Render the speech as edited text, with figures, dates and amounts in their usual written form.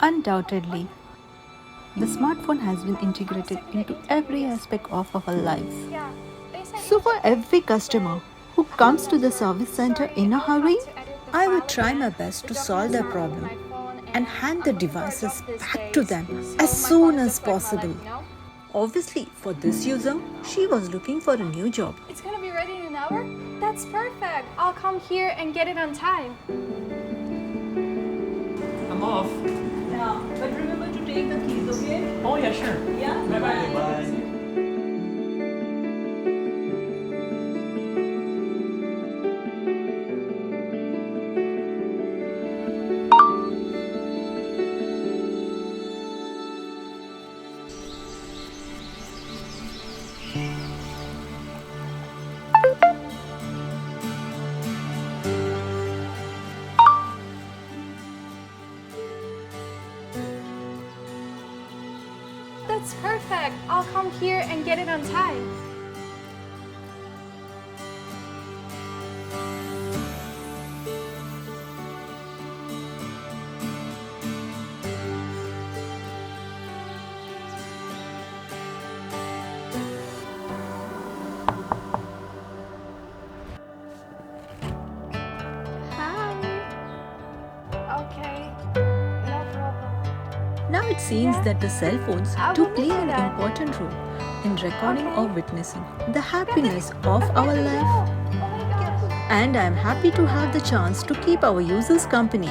Undoubtedly, the smartphone has been integrated into every aspect of our lives. So, for every customer who comes to the service center in a hurry, I would try my best to solve their problem and hand the devices back to them as soon as possible. Obviously, for this user, she was looking for a new job. It's gonna be ready in an hour? That's perfect. I'll come here and get it on time. I'm off. Yeah, but remember to take the keys, okay? Oh, yeah, sure. Yeah? Bye-bye. Bye. That's perfect. I'll come here and get it on time. Hi. Okay. No problem. Now it seems that the cell phones I do will play look an at that. important role in recording Okay. or witnessing the happiness of I've our got to life. go. Oh my gosh. And I am happy to have the chance to keep our users company.